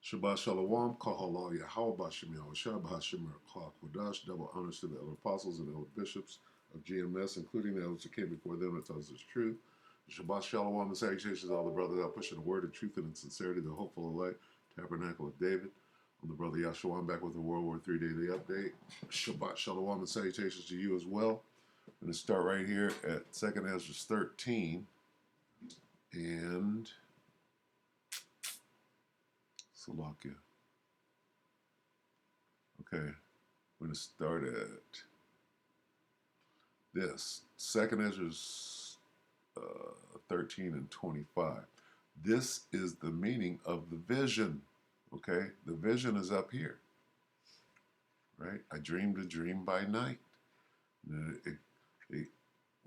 Shabbat Shalom, Kahala Yahweh Bashem Yahushua Bahashim Kodash, double honors to the elder apostles and elder bishops of GMS, including the elders that came before them and tells us truth. Shabbat Shalom and salutations to all the brothers out pushing the word of truth and in sincerity, the hopeful elect, tabernacle of David. I'm the brother Yahshua. I'm back with the World War III Daily Update. Shabbat Shalom and salutations to you as well. I'm going to start right here at 2nd Ezra 13 and Salakia. Okay, we're going to start at this. 2nd Ezra 13 and 25. This is the meaning of the vision. Okay, the vision is up here, right? I dreamed a dream by night. It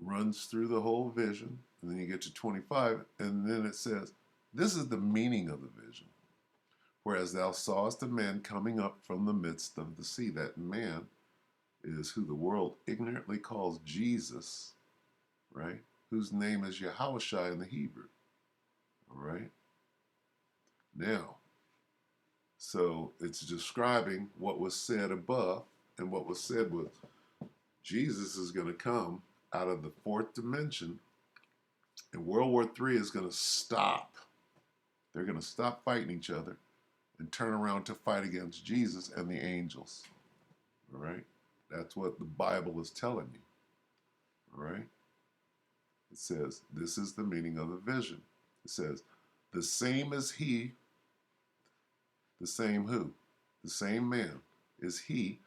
runs through the whole vision, and then you get to 25, and then it says, this is the meaning of the vision. Whereas thou sawest a man coming up from the midst of the sea. That man is who the world ignorantly calls Jesus, right? Whose name is Yahushua in the Hebrew, all right? Now, so it's describing what was said above, and what was said was Jesus is going to come out of the fourth dimension, and World War III is going to stop. They're going to stop fighting each other and turn around to fight against Jesus and the angels, all right? That's what the Bible is telling you, all right? It says, this is the meaning of the vision. It says, the same is he, the same who? The same man is he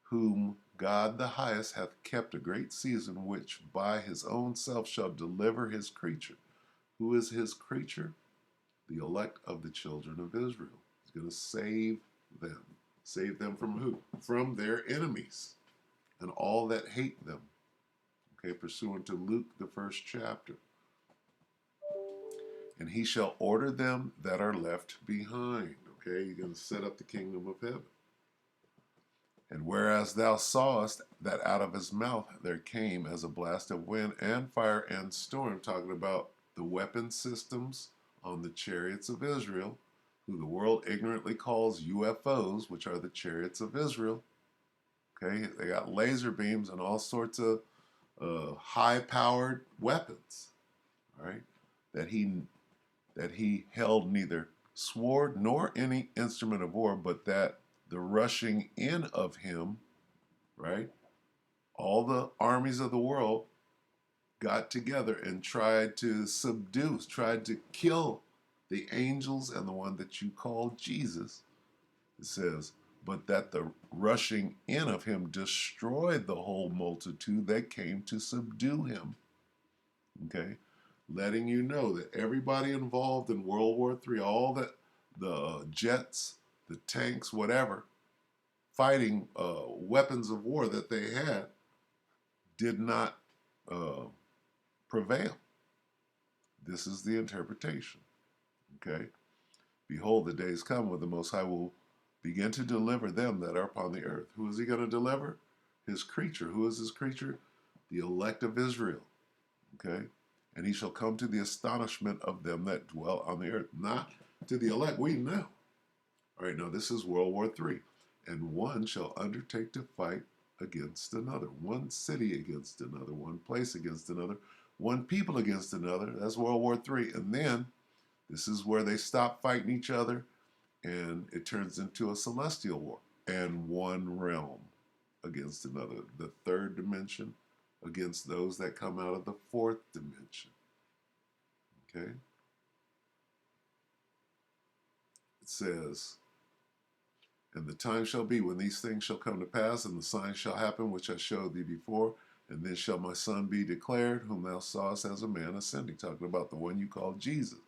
whom God the highest hath kept a great season, which by his own self shall deliver his creature. Who is his creature? The elect of the children of Israel. He's going to save them. Save them from who? From their enemies and all that hate them. Okay, pursuant to Luke, the first chapter. And he shall order them that are left behind. Okay, you're going to set up the kingdom of heaven. And whereas thou sawest that out of his mouth there came as a blast of wind and fire and storm, talking about the weapon systems on the chariots of Israel, who the world ignorantly calls UFOs, which are the chariots of Israel. Okay, they got laser beams and all sorts of high-powered weapons. All right, that he held neither sword nor any instrument of war, but that the rushing in of him, right? All the armies of the world got together and tried to subdue, tried to kill the angels and the one that you call Jesus. It says, but that the rushing in of him destroyed the whole multitude that came to subdue him. Okay? Letting you know that everybody involved in World War III, all the jets, the tanks, whatever, fighting weapons of war that they had, did not prevail. This is the interpretation. Okay? Behold, the days come when the Most High will begin to deliver them that are upon the earth. Who is he going to deliver? His creature. Who is his creature? The elect of Israel. Okay? And he shall come to the astonishment of them that dwell on the earth. Not to the elect, we know. All right, now this is World War III. And one shall undertake to fight against another. One city against another. One place against another. One people against another. That's World War III. And then this is where they stop fighting each other and it turns into a celestial war. And one realm against another. The third dimension against those that come out of the fourth dimension. Okay? It says, and the time shall be when these things shall come to pass, and the signs shall happen which I showed thee before, and then shall my son be declared, whom thou sawest as a man ascending, talking about the one you call Jesus.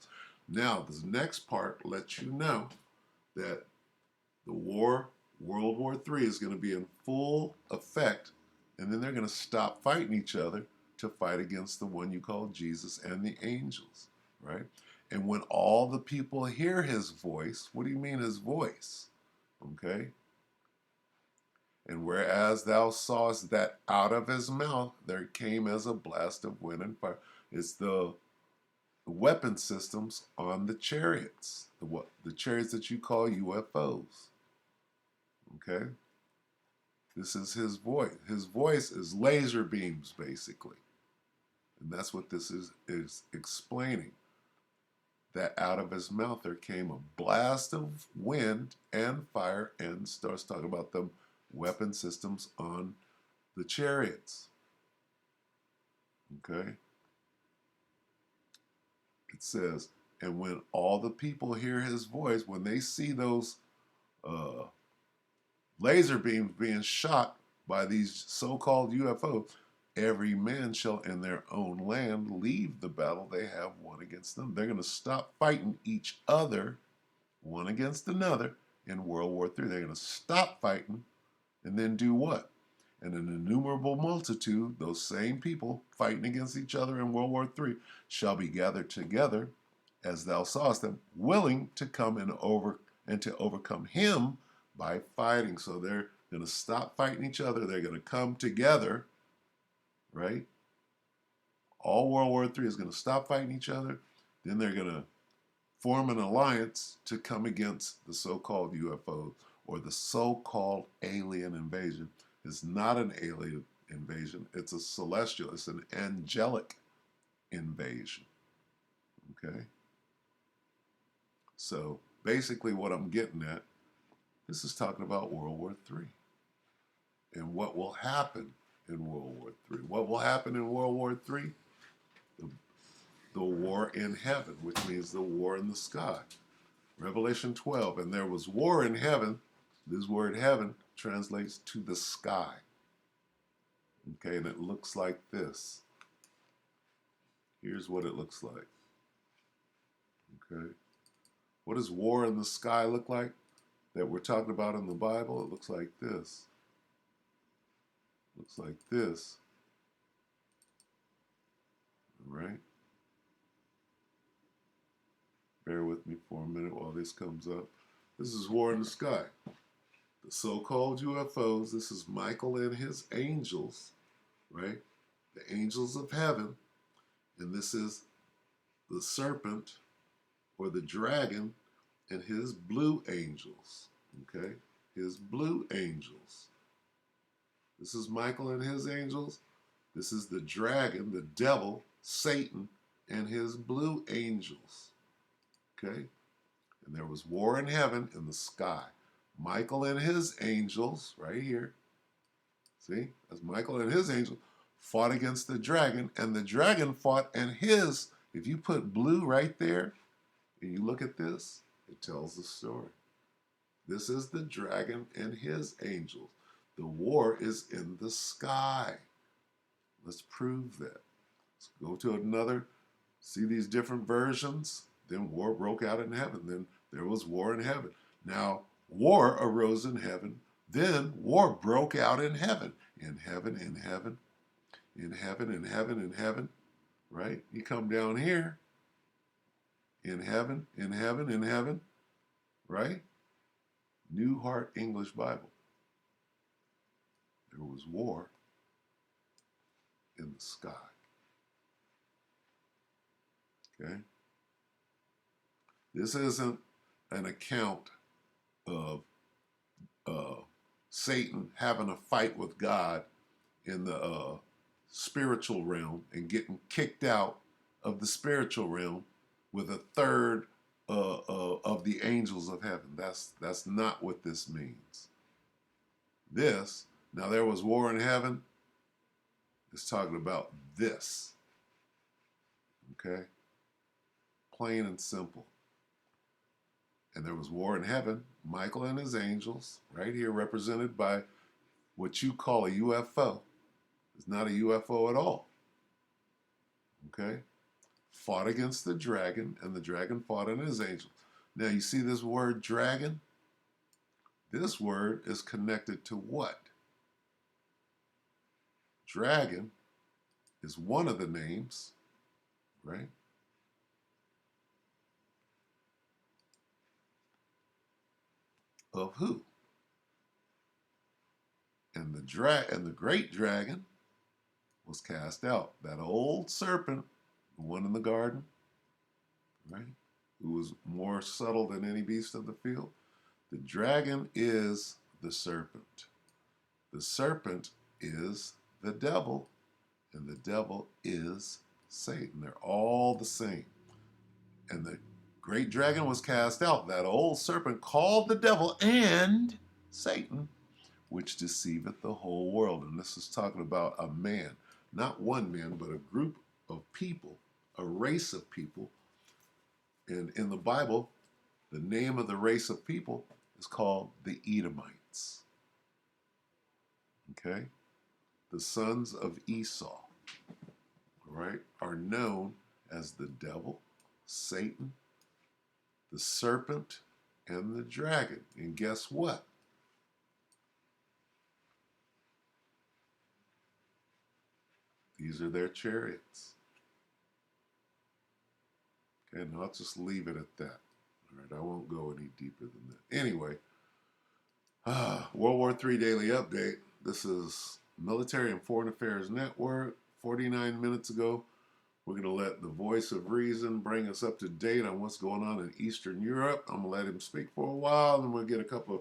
Now, this next part lets you know that the war, World War III, is going to be in full effect, and then they're going to stop fighting each other to fight against the one you call Jesus and the angels, right? And when all the people hear his voice, what do you mean his voice? Okay? And whereas thou sawest that out of his mouth there came as a blast of wind and fire. It's the weapon systems on the chariots, the chariots that you call UFOs. Okay? This is his voice. His voice is laser beams, basically. And that's what this is explaining. That out of his mouth there came a blast of wind and fire, and starts talking about the weapon systems on the chariots. Okay? It says, and when all the people hear his voice, when they see those uh, laser beams being shot by these so-called UFOs, every man shall in their own land leave the battle they have won against them. They're going to stop fighting each other, one against another, in World War III. They're going to stop fighting and then do what? And an innumerable multitude, those same people fighting against each other in World War III, shall be gathered together, as thou sawest them, willing to come and to overcome him by fighting. So they're going to stop fighting each other. They're going to come together, right? All World War III is going to stop fighting each other. Then they're going to form an alliance to come against the so-called UFOs, or the so-called alien invasion. It's not an alien invasion. It's a celestial. It's an angelic invasion. Okay? So basically what I'm getting at, this is talking about World War III and what will happen in World War III. What will happen in World War III? The war in heaven, which means the war in the sky. Revelation 12, and there was war in heaven. This word heaven translates to the sky. Okay, and it looks like this. Here's what it looks like. Okay. What does war in the sky look like that we're talking about in the Bible? It looks like this. Looks like this. All right. Bear with me for a minute while this comes up. This is war in the sky. The so-called UFOs, this is Michael and his angels, right? The angels of heaven. And this is the serpent or the dragon and his blue angels, okay? His blue angels. This is Michael and his angels. This is the dragon, the devil, Satan, and his blue angels, okay? And there was war in heaven in the sky. Michael and his angels, right here, see? That's Michael and his angels fought against the dragon, and the dragon fought, and his, if you put blue right there, and you look at this, it tells the story. This is the dragon and his angels. The war is in the sky. Let's prove that. Let's go to another, see these different versions. Then war broke out in heaven. Then there was war in heaven. Now, war arose in heaven. Then war broke out in heaven. In heaven, in heaven, in heaven, in heaven, in heaven. Right? You come down here. In heaven, in heaven, in heaven. Right? New Heart English Bible. There was war in the sky. Okay? This isn't an account of Satan having a fight with God in the spiritual realm and getting kicked out of the spiritual realm with a third of the angels of heaven. That's not what this means. This, now there was war in heaven, is talking about this. Okay? Plain and simple. And there was war in heaven, Michael and his angels, right here represented by what you call a UFO. It's not a UFO at all. Okay? Fought against the dragon, and the dragon fought in his angels. Now you see this word dragon? This word is connected to what? Dragon is one of the names, right? Of who? And the great dragon was cast out. That old serpent, the one in the garden, right? Who is more subtle than any beast of the field. The dragon is the serpent. The serpent is the devil, and the devil is Satan. They're all the same. And the great dragon was cast out, that old serpent called the devil and Satan, which deceiveth the whole world. And this is talking about a man, not one man, but a group of people, a race of people. And in the Bible, the name of the race of people is called the Edomites. Okay? The sons of Esau, right, are known as the devil, Satan, the serpent, and the dragon. And guess what? These are their chariots. Okay, and I'll just leave it at that. All right, I won't go any deeper than that. Anyway, World War III Daily Update. This is Military and Foreign Affairs Network. 49 minutes ago, we're going to let the voice of reason bring us up to date on what's going on in Eastern Europe. I'm going to let him speak for a while, and we'll get a couple of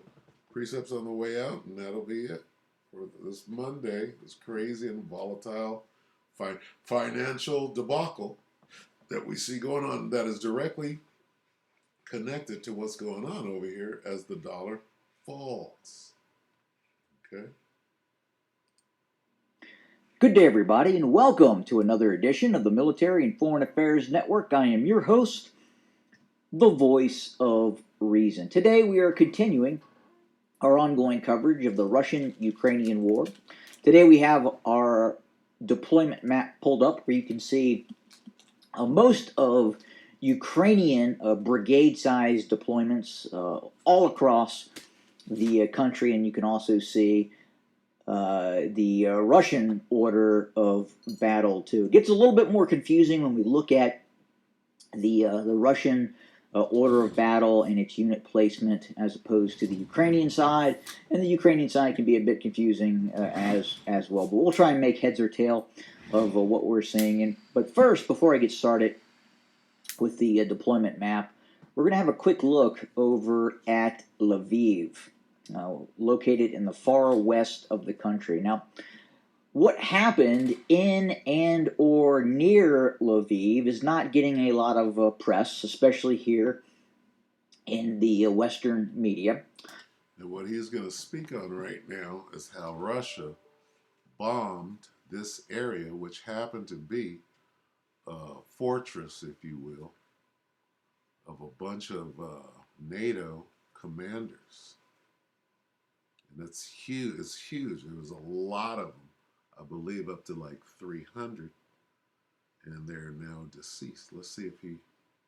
precepts on the way out, and that'll be it for this Monday, this crazy and volatile financial debacle that we see going on that is directly connected to what's going on over here as the dollar falls. Okay. Good day, everybody, and welcome to another edition of the Military and Foreign Affairs Network. I am your host, the voice of reason. Today, we are continuing our ongoing coverage of the Russian-Ukrainian war. Today, we have our deployment map pulled up where you can see most of Ukrainian brigade-sized deployments all across the country, and you can also see the Russian order of battle too. It gets a little bit more confusing when we look at the Russian order of battle and its unit placement as opposed to the Ukrainian side, and the Ukrainian side can be a bit confusing as well. But we'll try and make heads or tail of what we're seeing. But first, before I get started with the deployment map, we're going to have a quick look over at Lviv. Located in the far west of the country. Now, what happened in and or near Lviv is not getting a lot of press, especially here in the Western media. And what he's going to speak on right now is how Russia bombed this area, which happened to be a fortress, if you will, of a bunch of NATO commanders. And it's huge. It's huge. There was a lot of them. I believe up to like 300. And they're now deceased. Let's see if he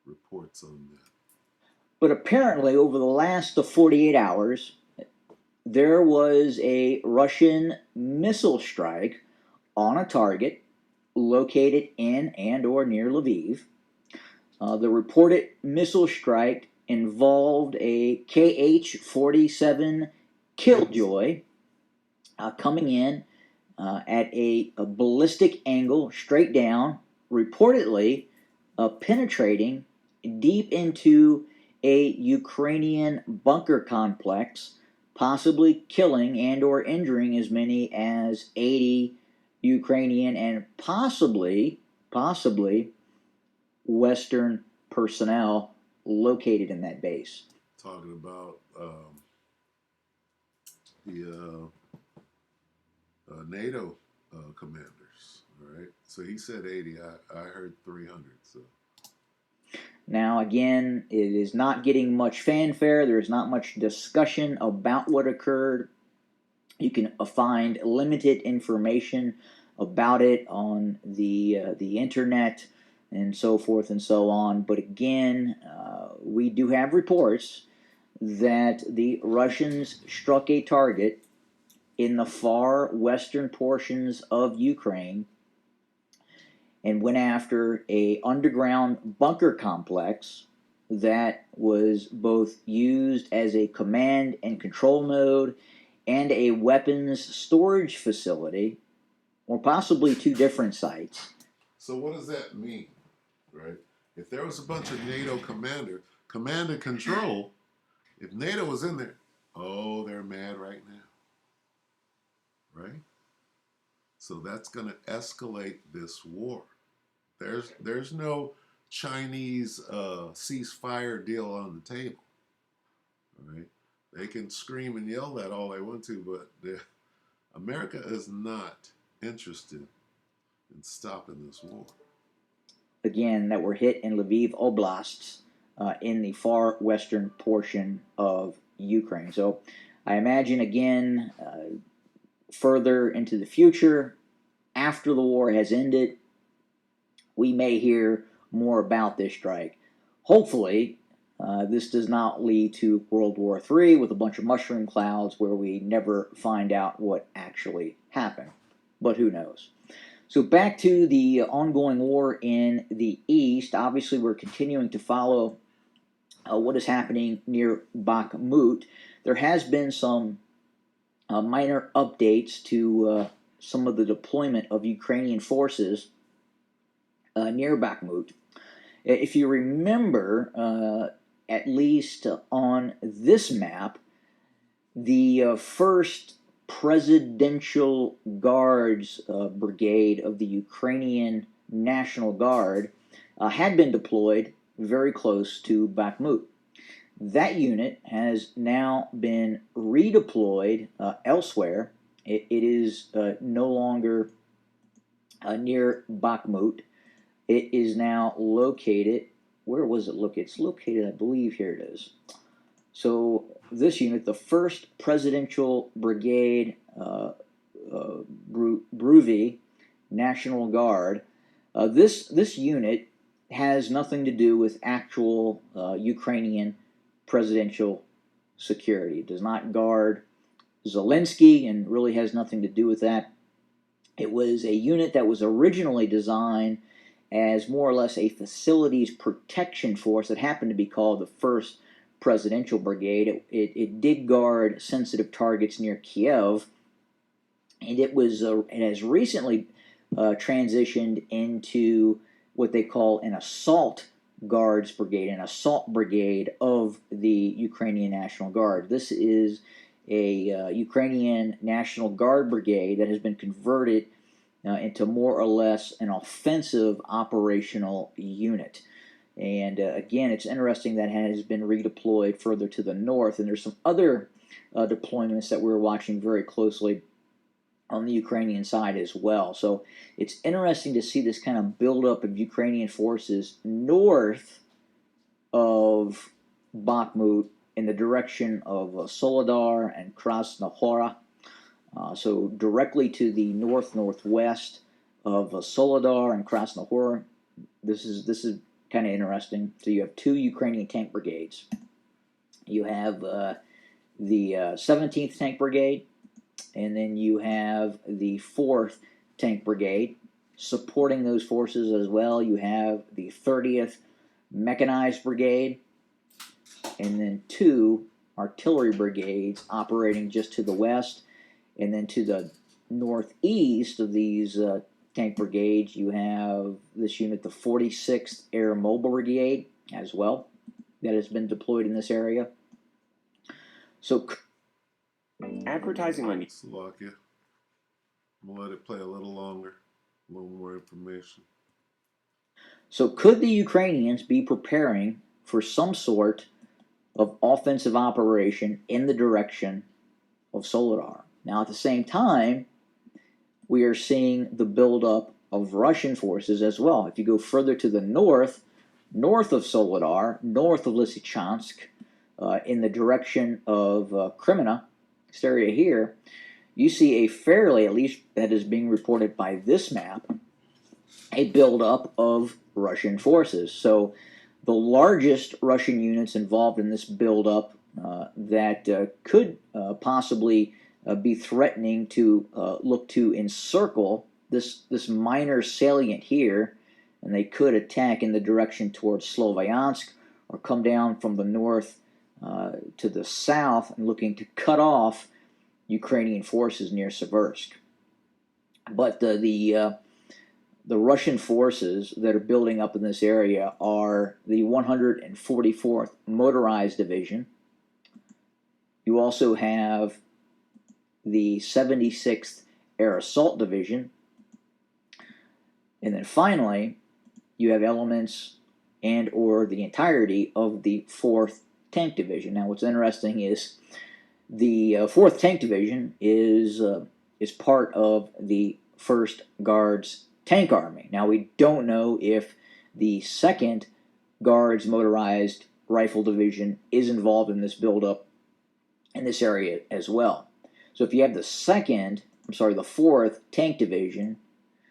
reports on that. But apparently, over the last 48 hours, there was a Russian missile strike on a target located in and or near Lviv. The reported missile strike involved a KH-47 Killjoy coming in at a ballistic angle straight down, reportedly penetrating deep into a Ukrainian bunker complex, possibly killing and or injuring as many as 80 Ukrainian and possibly Western personnel located in that base. Talking about the NATO commanders, all right? So he said 80. I heard 300. So now, again, it is not getting much fanfare. There is not much discussion about what occurred. You can find limited information about it on the internet and so forth and so on. But again, we do have reports that the Russians struck a target in the far western portions of Ukraine and went after a underground bunker complex that was both used as a command and control node and a weapons storage facility, or possibly two different sites. what does that mean, right? If there was a bunch of NATO command and control, if NATO was in there, oh, they're mad right now, right? So that's going to escalate this war. There's no Chinese ceasefire deal on the table, right? They can scream and yell that all they want to, but America is not interested in stopping this war. Again, that were hit in Lviv Oblast in the far western portion of Ukraine. So I imagine, again, further into the future, after the war has ended, we may hear more about this strike. Hopefully, this does not lead to World War III with a bunch of mushroom clouds where we never find out what actually happened. But who knows? So back to the ongoing war in the east. Obviously, we're continuing to follow what is happening near Bakhmut. There has been some minor updates to some of the deployment of Ukrainian forces near Bakhmut. If you remember, at least on this map, the first Presidential Guards Brigade of the Ukrainian National Guard had been deployed very close to Bakhmut. That unit has now been redeployed elsewhere. It is no longer near Bakhmut. It is now located, where was it located? It's located, I believe, here it is. So this unit, the 1st Presidential Brigade Bruvy National Guard, this unit has nothing to do with actual Ukrainian presidential security. It does not guard Zelensky and really has nothing to do with that. It was a unit that was originally designed as more or less a facilities protection force that happened to be called the 1st Presidential Brigade. It did guard sensitive targets near Kiev, and it has recently transitioned into what they call an assault guards brigade, an assault brigade of the Ukrainian National Guard. This is a Ukrainian National Guard brigade that has been converted into more or less an offensive operational unit. And again, it's interesting that has been redeployed further to the north. And there's some other deployments that we're watching very closely on the Ukrainian side as well. So it's interesting to see this kind of buildup of Ukrainian forces north of Bakhmut in the direction of Soledar and Krasnohora. So directly to the northwest of Soledar and Krasnohora. This is kind of interesting. So you have 2 Ukrainian tank brigades. You have the 17th Tank Brigade, and then you have the 4th Tank Brigade. Supporting those forces as well, you have the 30th Mechanized Brigade, and then 2 artillery brigades operating just to the west. And then to the northeast of these tank brigades, you have this unit, the 46th Air Mobile Brigade, as well, that has been deployed in this area. So, advertising money. Slovakia. I'm gonna let it play a little longer, a little more information. So could the Ukrainians be preparing for some sort of offensive operation in the direction of Soledar? Now, at the same time, we are seeing the buildup of Russian forces as well. If you go further to the north of Soledar, north of Lysychansk, in the direction of Crimea, this area here, you see a fairly, at least that is being reported by this map, a buildup of Russian forces. So the largest Russian units involved in this buildup that could possibly be threatening to look to encircle this minor salient here, and they could attack in the direction towards Sloviansk or come down from the north to the south and looking to cut off Ukrainian forces near Seversk. But the the Russian forces that are building up in this area are the 144th Motorized Division. You also have the 76th Air Assault Division. And then finally, you have elements and or the entirety of the 4th Tank Division. Now, what's interesting is the 4th Tank Division is part of the 1st Guards Tank Army. Now, we don't know if the 2nd Guards Motorized Rifle Division is involved in this buildup in this area as well. So if you have the 4th Tank Division,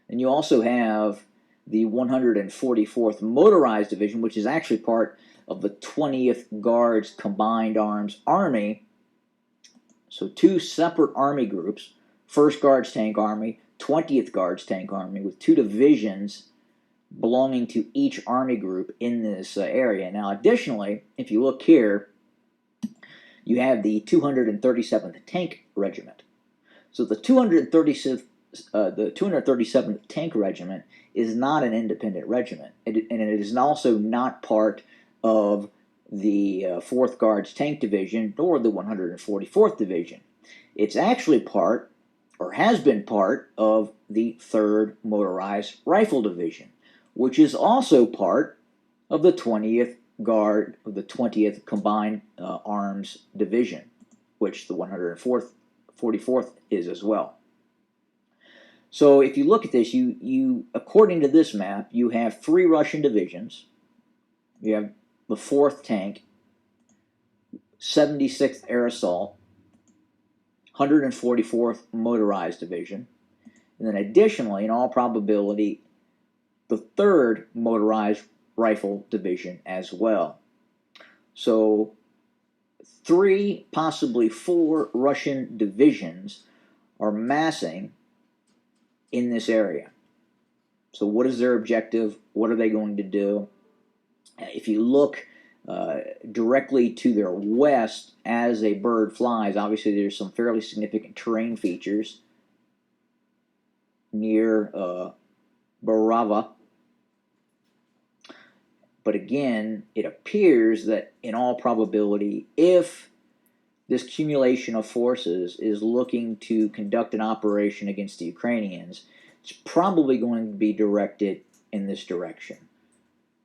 and you also have the 144th Motorized Division, which is actually part of the 20th Guards Combined Arms Army. So two separate army groups, 1st Guards Tank Army, 20th Guards Tank Army, with two divisions belonging to each army group in this area. Now, additionally, if you look here, you have the 237th Tank Regiment. So the 237th Tank Regiment is not an independent regiment, and it is also not part of the 4th Guards Tank Division nor the 144th Division. It's actually part, or has been part, of the 3rd Motorized Rifle Division, which is also part of the 20th Guard of the 20th Combined Arms Division, which the 144th is as well. So if you look at this, you according to this map, you have 3 Russian divisions. You have the 4th Tank, 76th Air Assault, 144th Motorized Division, and then additionally, in all probability, the 3rd Motorized Rifle Division as well. So 3, possibly 4 Russian divisions are massing in this area. So what is their objective? What are they going to do? If you look directly to their west as a bird flies, obviously there's some fairly significant terrain features near Barava. But again, it appears that in all probability, if this accumulation of forces is looking to conduct an operation against the Ukrainians, it's probably going to be directed in this direction,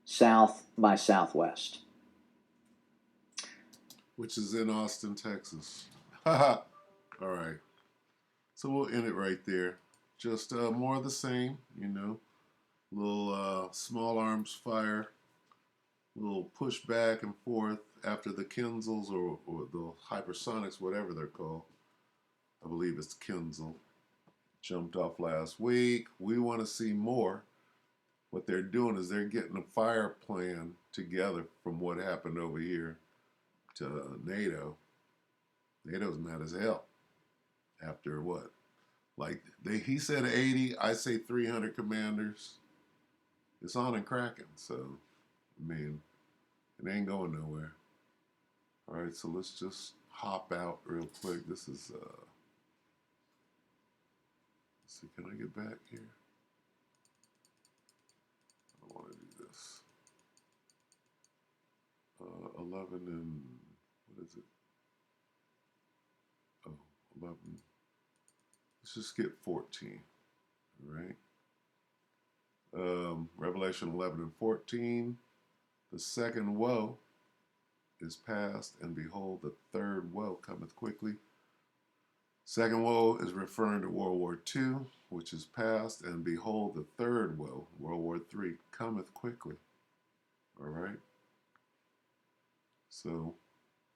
south by southwest. Which is in Austin, Texas. All right. So we'll end it right there. Just more of the same, you know. Little small arms fire, little push back and forth after the Kinzels or the hypersonics, whatever they're called. I believe it's Kinzel. Jumped off last week. We want to see more. What they're doing is they're getting a fire plan together from what happened over here to NATO. NATO's mad as hell. After what? Like he said 80, I say 300 commanders. It's on and cracking. So, I mean, it ain't going nowhere. All right, so let's just hop out real quick. This is, let's see, can I get back here? I don't want to do this. 11 and, what is it? Oh, 11. Let's just skip 14, all right? Revelation 11 and 14. The second woe is past, and behold, the third woe cometh quickly. Second woe is referring to World War II, which is past, and behold, the third woe, World War III, cometh quickly. All right? So,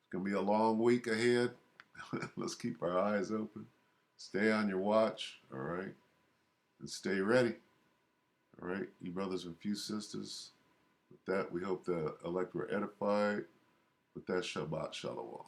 it's going to be a long week ahead. Let's keep our eyes open. Stay on your watch, all right? And stay ready. All right, you brothers and few sisters. With that, we hope the elect were edified. With that, Shabbat Shalom.